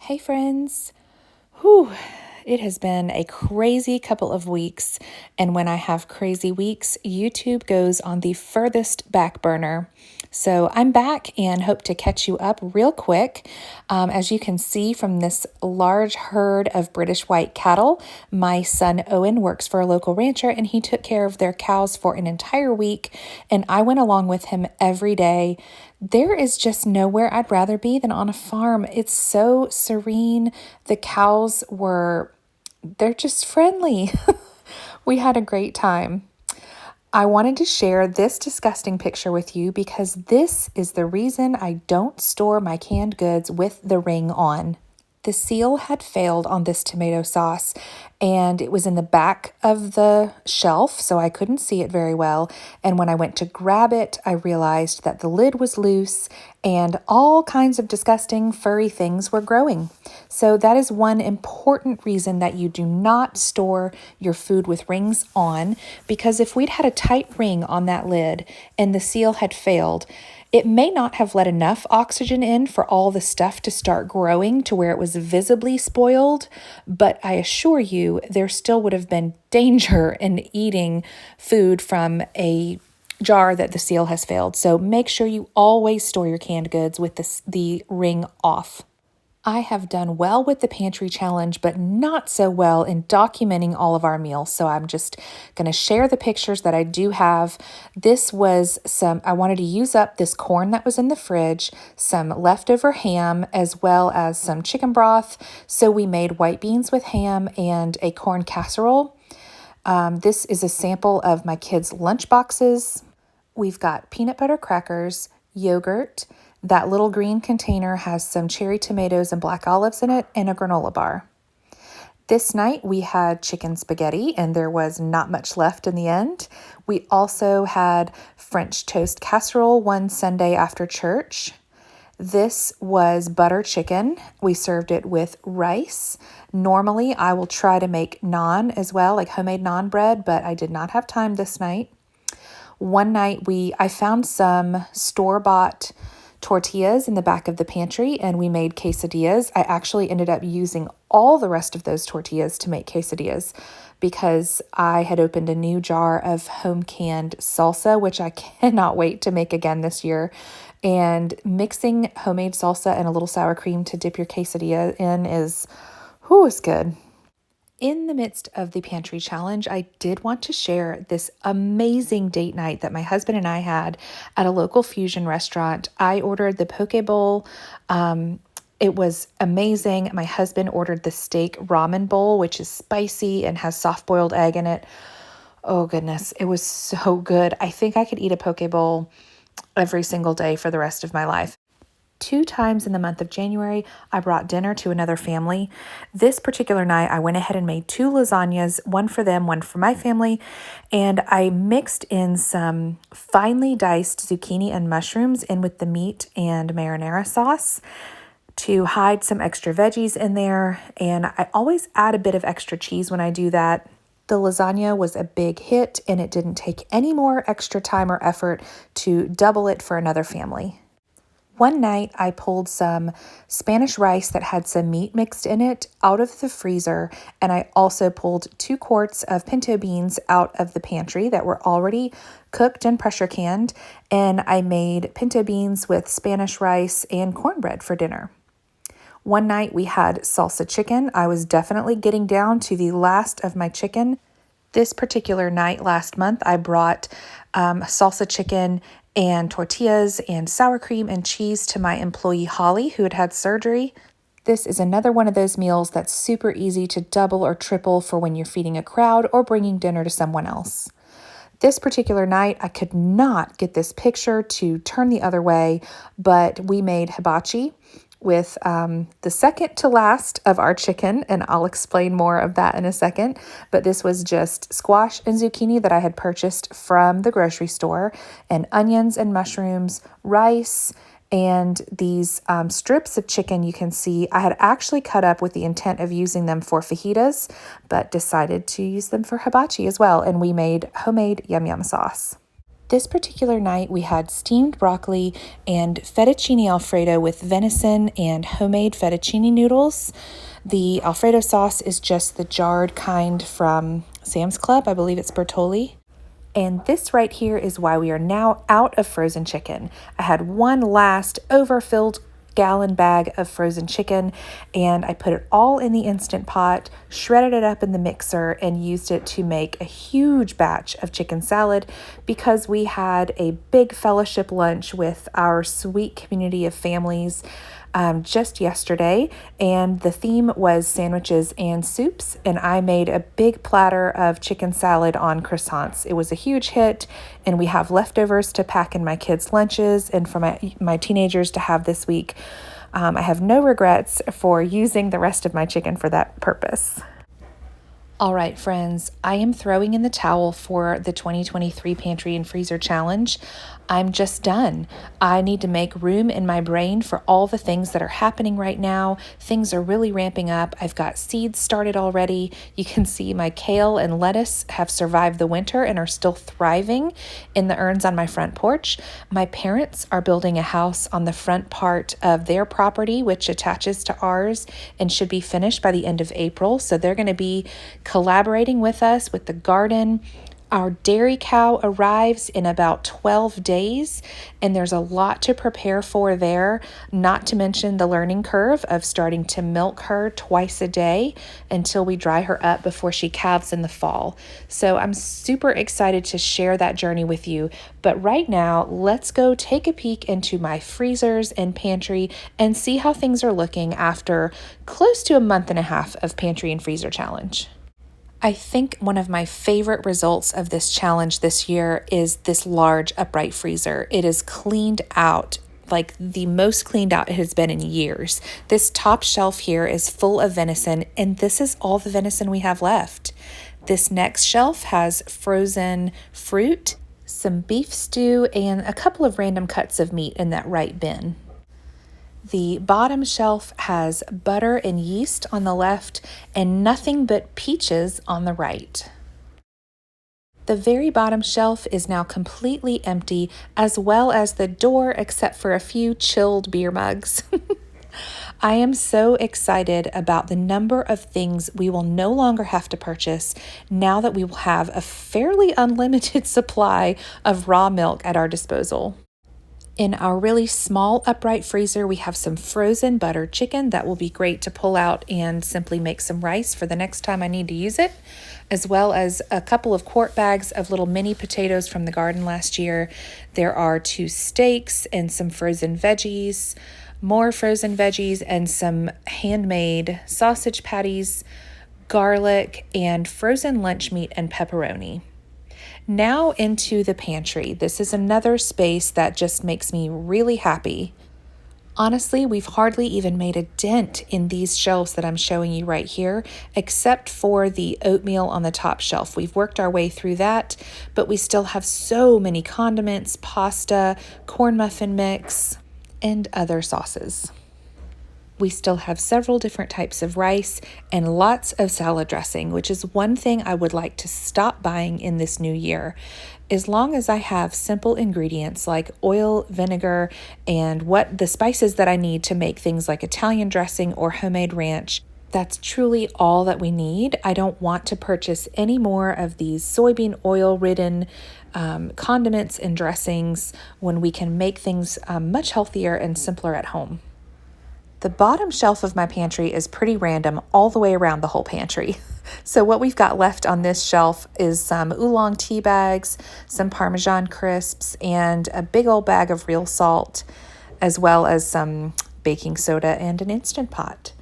Hey friends. Whew, it has been a crazy couple of weeks, and when I have crazy weeks, YouTube goes on the furthest back burner. So I'm back and hope to catch you up real quick. As you can see from this large herd of British white cattle, my son Owen works for a local rancher and he took care of their cows for an entire week, and I went along with him every day. There is just nowhere I'd rather be than on a farm. It's so serene. The cows they're just friendly. We had a great time. I wanted to share this disgusting picture with you because this is the reason I don't store my canned goods with the ring on. The seal had failed on this tomato sauce, and it was in the back of the shelf, so I couldn't see it very well. And when I went to grab it, I realized that the lid was loose and all kinds of disgusting furry things were growing. So that is one important reason that you do not store your food with rings on, because if we'd had a tight ring on that lid and the seal had failed, it may not have let enough oxygen in for all the stuff to start growing to where it was visibly spoiled, but I assure you there still would have been danger in eating food from a jar that the seal has failed. So make sure you always store your canned goods with the ring off. I have done well with the pantry challenge, but not so well in documenting all of our meals. So I'm just going to share the pictures that I do have. This was I wanted to use up this corn that was in the fridge, some leftover ham, as well as some chicken broth. So we made white beans with ham and a corn casserole. This is a sample of my kids' lunch boxes. We've got peanut butter crackers, yogurt. That little green container has some cherry tomatoes and black olives in it, and a granola bar. This night we had chicken spaghetti, and there was not much left in the end. We also had French toast casserole one Sunday after church. This was butter chicken. We served it with rice. Normally I will try to make naan as well, like homemade naan bread, but I did not have time this night. One night I found some store-bought tortillas in the back of the pantry, and we made quesadillas. I actually ended up using all the rest of those tortillas to make quesadillas because I had opened a new jar of home canned salsa, which I cannot wait to make again this year. And mixing homemade salsa and a little sour cream to dip your quesadilla in is good. In the midst of the pantry challenge, I did want to share this amazing date night that my husband and I had at a local fusion restaurant. I ordered the poke bowl. It was amazing. My husband ordered the steak ramen bowl, which is spicy and has soft-boiled egg in it. Oh goodness, it was so good. I think I could eat a poke bowl every single day for the rest of my life. 2 times in the month of January, I brought dinner to another family. This particular night, I went ahead and made 2 lasagnas, one for them, one for my family, and I mixed in some finely diced zucchini and mushrooms in with the meat and marinara sauce to hide some extra veggies in there, and I always add a bit of extra cheese when I do that. The lasagna was a big hit, and it didn't take any more extra time or effort to double it for another family. One night, I pulled some Spanish rice that had some meat mixed in it out of the freezer, and I also pulled 2 quarts of pinto beans out of the pantry that were already cooked and pressure canned, and I made pinto beans with Spanish rice and cornbread for dinner. One night, we had salsa chicken. I was definitely getting down to the last of my chicken. This particular night last month, I brought salsa chicken and tortillas and sour cream and cheese to my employee Holly, who had surgery. This is another one of those meals that's super easy to double or triple for when you're feeding a crowd or bringing dinner to someone else. This particular night, I could not get this picture to turn the other way, but we made hibachi with the second to last of our chicken, and I'll explain more of that in a second. But this was just squash and zucchini that I had purchased from the grocery store, and onions and mushrooms, rice, and these strips of chicken you can see I had actually cut up with the intent of using them for fajitas, but decided to use them for hibachi as well, and we made homemade yum yum sauce. This particular night, we had steamed broccoli and fettuccine alfredo with venison and homemade fettuccine noodles. The alfredo sauce is just the jarred kind from Sam's Club. I believe it's Bertolli. And this right here is why we are now out of frozen chicken. I had one last overfilled gallon bag of frozen chicken, and I put it all in the Instant Pot, shredded it up in the mixer, and used it to make a huge batch of chicken salad because we had a big fellowship lunch with our sweet community of families just yesterday, and the theme was sandwiches and soups, and I made a big platter of chicken salad on croissants. It was a huge hit, and we have leftovers to pack in my kids' lunches and for my teenagers to have this week. I have no regrets for using the rest of my chicken for that purpose. All right, friends, I am throwing in the towel for the 2023 Pantry and Freezer Challenge. I'm just done. I need to make room in my brain for all the things that are happening right now. Things are really ramping up. I've got seeds started already. You can see my kale and lettuce have survived the winter and are still thriving in the urns on my front porch. My parents are building a house on the front part of their property, which attaches to ours and should be finished by the end of April. So they're going to be collaborating with us with the garden. Our dairy cow arrives in about 12 days, and there's a lot to prepare for there, not to mention the learning curve of starting to milk her twice a day until we dry her up before she calves in the fall. So I'm super excited to share that journey with you. But right now, let's go take a peek into my freezers and pantry and see how things are looking after close to a month and a half of Pantry and Freezer Challenge. I think one of my favorite results of this challenge this year is this large upright freezer. It is cleaned out, like the most cleaned out it has been in years. This top shelf here is full of venison, and this is all the venison we have left. This next shelf has frozen fruit, some beef stew, and a couple of random cuts of meat in that right bin. The bottom shelf has butter and yeast on the left and nothing but peaches on the right. The very bottom shelf is now completely empty, as well as the door except for a few chilled beer mugs. I am so excited about the number of things we will no longer have to purchase now that we will have a fairly unlimited supply of raw milk at our disposal. In our really small upright freezer, we have some frozen buttered chicken that will be great to pull out and simply make some rice for the next time I need to use it, as well as a couple of quart bags of little mini potatoes from the garden last year. There are 2 steaks and some frozen veggies, more frozen veggies, and some handmade sausage patties, garlic, and frozen lunch meat and pepperoni. Now into the pantry. This is another space that just makes me really happy. Honestly, we've hardly even made a dent in these shelves that I'm showing you right here, except for the oatmeal on the top shelf. We've worked our way through that, but we still have so many condiments, pasta, corn muffin mix, and other sauces. We still have several different types of rice and lots of salad dressing, which is one thing I would like to stop buying in this new year. As long as I have simple ingredients like oil, vinegar, and what the spices that I need to make things like Italian dressing or homemade ranch, that's truly all that we need. I don't want to purchase any more of these soybean oil-ridden condiments and dressings when we can make things much healthier and simpler at home. The bottom shelf of my pantry is pretty random all the way around the whole pantry. So what we've got left on this shelf is some oolong tea bags, some Parmesan crisps, and a big old bag of real salt, as well as some baking soda and an Instant Pot.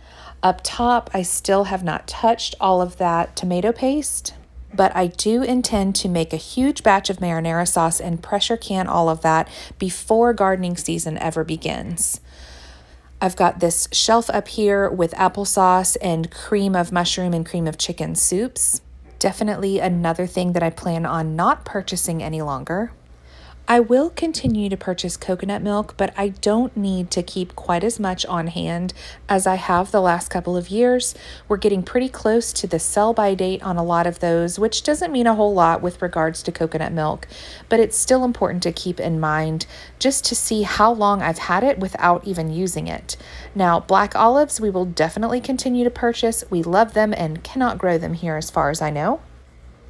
Up top, I still have not touched all of that tomato paste, but I do intend to make a huge batch of marinara sauce and pressure can all of that before gardening season ever begins. I've got this shelf up here with applesauce and cream of mushroom and cream of chicken soups. Definitely another thing that I plan on not purchasing any longer. I will continue to purchase coconut milk, but I don't need to keep quite as much on hand as I have the last couple of years. We're getting pretty close to the sell-by date on a lot of those, which doesn't mean a whole lot with regards to coconut milk, but it's still important to keep in mind just to see how long I've had it without even using it. Now, black olives, we will definitely continue to purchase. We love them and cannot grow them here as far as I know.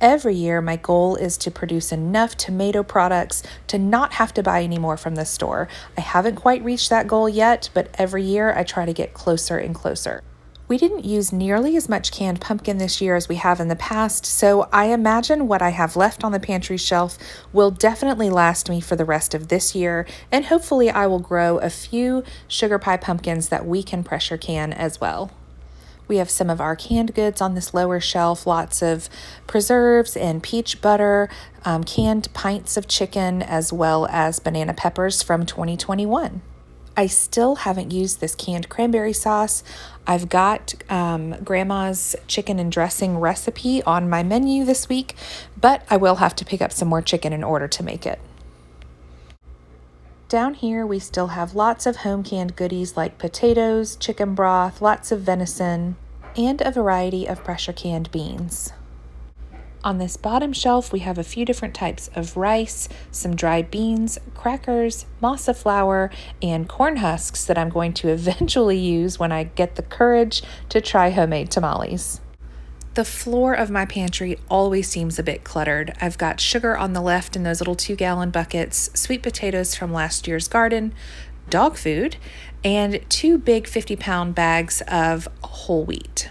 Every year, my goal is to produce enough tomato products to not have to buy any more from the store. I haven't quite reached that goal yet, but every year I try to get closer and closer. We didn't use nearly as much canned pumpkin this year as we have in the past, so I imagine what I have left on the pantry shelf will definitely last me for the rest of this year, and hopefully I will grow a few sugar pie pumpkins that we can pressure can as well. We have some of our canned goods on this lower shelf, lots of preserves and peach butter, canned pints of chicken, as well as banana peppers from 2021. I still haven't used this canned cranberry sauce. I've got Grandma's chicken and dressing recipe on my menu this week, but I will have to pick up some more chicken in order to make it. Down here, we still have lots of home canned goodies like potatoes, chicken broth, lots of venison, and a variety of pressure canned beans. On this bottom shelf, we have a few different types of rice, some dried beans, crackers, masa flour, and corn husks that I'm going to eventually use when I get the courage to try homemade tamales. The floor of my pantry always seems a bit cluttered. I've got sugar on the left in those little 2-gallon buckets, sweet potatoes from last year's garden, dog food, and 2 big 50-pound bags of whole wheat.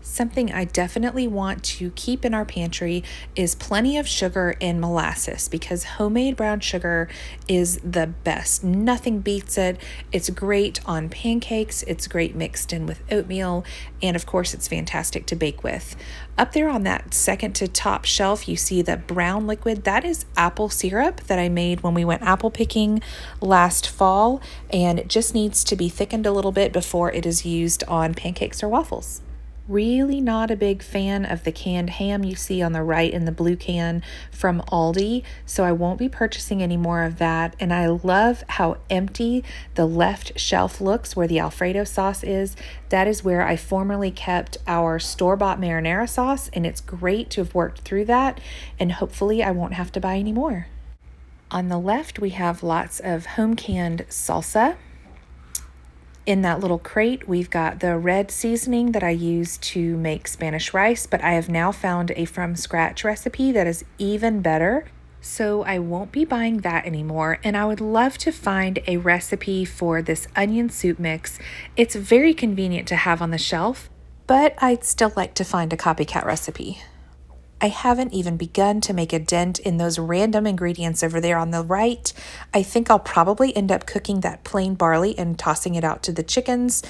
Something I definitely want to keep in our pantry is plenty of sugar and molasses, because homemade brown sugar is the best. Nothing beats it. It's great on pancakes. It's great mixed in with oatmeal. And of course, it's fantastic to bake with. Up there on that second to top shelf, you see the brown liquid. That is apple syrup that I made when we went apple picking last fall. And it just needs to be thickened a little bit before it is used on pancakes or waffles. Really not a big fan of the canned ham you see on the right in the blue can from Aldi, so I won't be purchasing any more of that. And I love how empty the left shelf looks where the Alfredo sauce is. That is where I formerly kept our store-bought marinara sauce, and it's great to have worked through that, and hopefully I won't have to buy any more. On the left, we have lots of home canned salsa. In that little crate, we've got the red seasoning that I use to make Spanish rice, but I have now found a from scratch recipe that is even better. So I won't be buying that anymore, and I would love to find a recipe for this onion soup mix. It's very convenient to have on the shelf, but I'd still like to find a copycat recipe. I haven't even begun to make a dent in those random ingredients over there on the right. I think I'll probably end up cooking that plain barley and tossing it out to the chickens.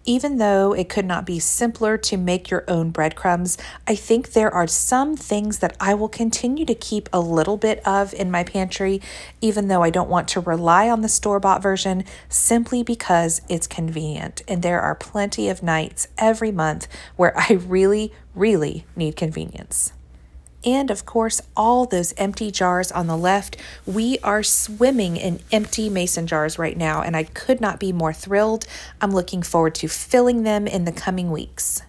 Even though it could not be simpler to make your own breadcrumbs, I think there are some things that I will continue to keep a little bit of in my pantry, even though I don't want to rely on the store-bought version, simply because it's convenient. And there are plenty of nights every month where I really need convenience. And of course, all those empty jars on the left. We are swimming in empty mason jars right now, and I could not be more thrilled. I'm looking forward to filling them in the coming weeks.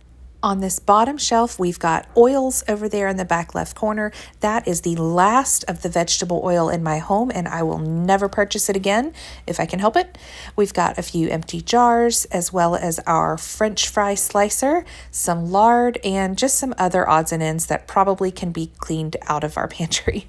On this bottom shelf, we've got oils over there in the back left corner. That is the last of the vegetable oil in my home, and I will never purchase it again if I can help it. We've got a few empty jars, as well as our French fry slicer, some lard, and just some other odds and ends that probably can be cleaned out of our pantry.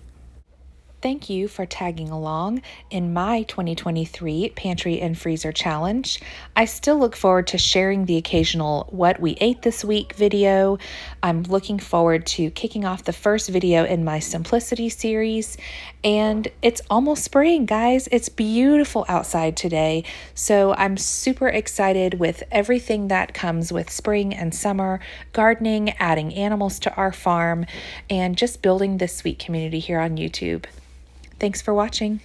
Thank you for tagging along in my 2023 Pantry and Freezer Challenge. I still look forward to sharing the occasional What We Ate This Week video. I'm looking forward to kicking off the first video in my Simplicity series. And it's almost spring, guys. It's beautiful outside today. So I'm super excited with everything that comes with spring and summer, gardening, adding animals to our farm, and just building this sweet community here on YouTube. Thanks for watching.